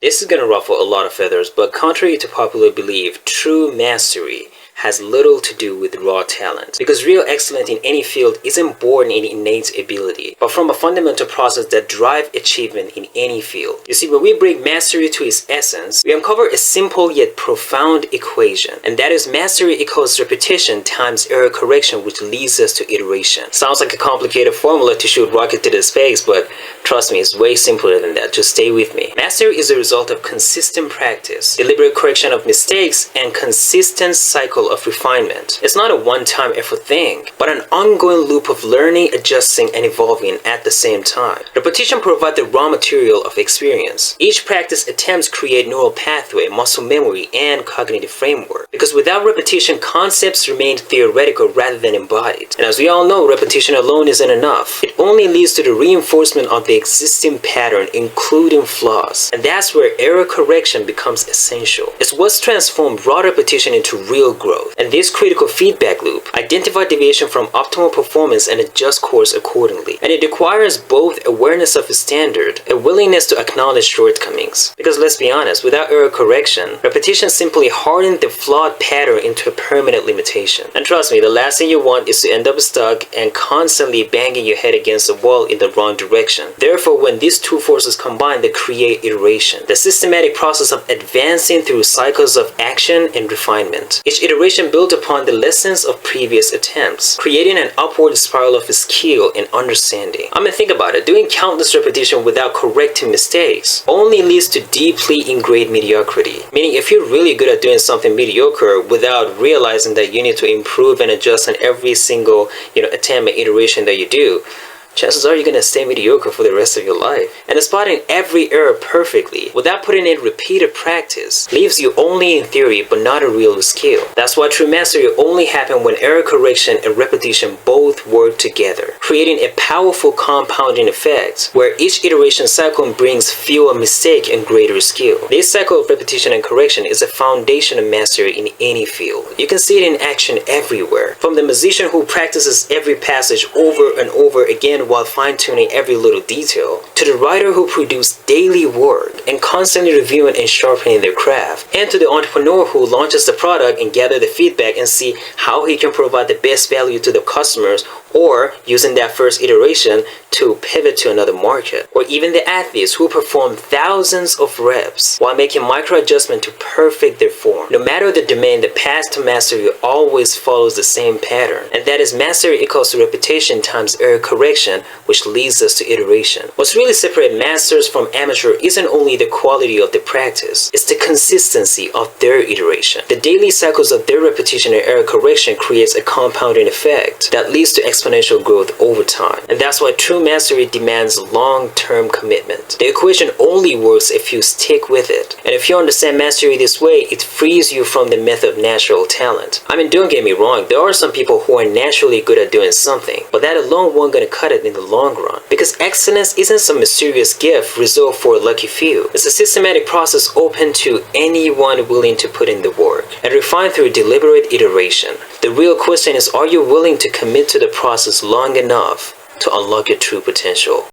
This is gonna ruffle a lot of feathers, but contrary to popular belief, true mastery has little to do with raw talent, because real excellence in any field isn't born in innate ability, but from a fundamental process that drives achievement in any field. You see, when we bring mastery to its essence, we uncover a simple yet profound equation, and that is mastery equals repetition times error correction, which leads us to iteration. Sounds like a complicated formula to shoot rocket to the space, but trust me, it's way simpler than that. Just stay with me. Mastery is a result of consistent practice, deliberate correction of mistakes, and consistent cycle of refinement. It's not a one-time effort thing, but an ongoing loop of learning, adjusting, and evolving at the same time. Repetition provides the raw material of experience. Each practice attempts create neural pathway, muscle memory, and cognitive framework. Because without repetition, concepts remain theoretical rather than embodied. And as we all know, repetition alone isn't enough. It only leads to the reinforcement of the existing pattern, including flaws. And that's where error correction becomes essential. It's what's transformed raw repetition into real growth. And this critical feedback loop identifies deviation from optimal performance and adjust course accordingly. And it requires both awareness of a standard, a willingness to acknowledge shortcomings. Because let's be honest, without error correction, repetition simply hardens the flawed pattern into a permanent limitation. And trust me, the last thing you want is to end up stuck and constantly banging your head against the wall in the wrong direction. Therefore, when these two forces combine, they create iteration, the systematic process of advancing through cycles of action and refinement. Each iteration built upon the lessons of previous attempts, creating an upward spiral of skill and understanding. I mean, think about it. Doing countless repetition without correcting mistakes only leads to deeply ingrained mediocrity. Meaning, if you're really good at doing something mediocre without realizing that you need to improve and adjust on every single, attempt and iteration that you do, chances are you're going to stay mediocre for the rest of your life. And spotting every error perfectly without putting in repeated practice leaves you only in theory but not a real skill. That's why true mastery only happens when error correction and repetition both work together, creating a powerful compounding effect where each iteration cycle brings fewer mistakes and greater skill. This cycle of repetition and correction is a foundation of mastery in any field. You can see it in action everywhere, from the musician who practices every passage over and over again while fine-tuning every little detail, to the writer who produces daily work and constantly reviewing and sharpening their craft, and to the entrepreneur who launches the product and gathers the feedback and see how he can provide the best value to the customers, or using that first iteration to pivot to another market, or even the athletes who perform thousands of reps while making micro adjustments to perfect their form. No matter the domain, the path to mastery always follows the same pattern, and that is mastery equals to repetition times error correction, which leads us to iteration. What's really separates masters from amateur isn't only the quality of the practice, it's the consistency of their iteration. The daily cycles of their repetition and error correction creates a compounding effect that leads to exponential growth over time. And that's why true mastery demands long-term commitment. The equation only works if you stick with it. And if you understand mastery this way, it frees you from the myth of natural talent. I mean, don't get me wrong, there are some people who are naturally good at doing something, but that alone won't gonna cut it in the long run. Because excellence isn't some mysterious gift reserved for a lucky few. It's a systematic process open to anyone willing to put in the work and refine through deliberate iteration. The real question is, are you willing to commit to the process long enough to unlock your true potential?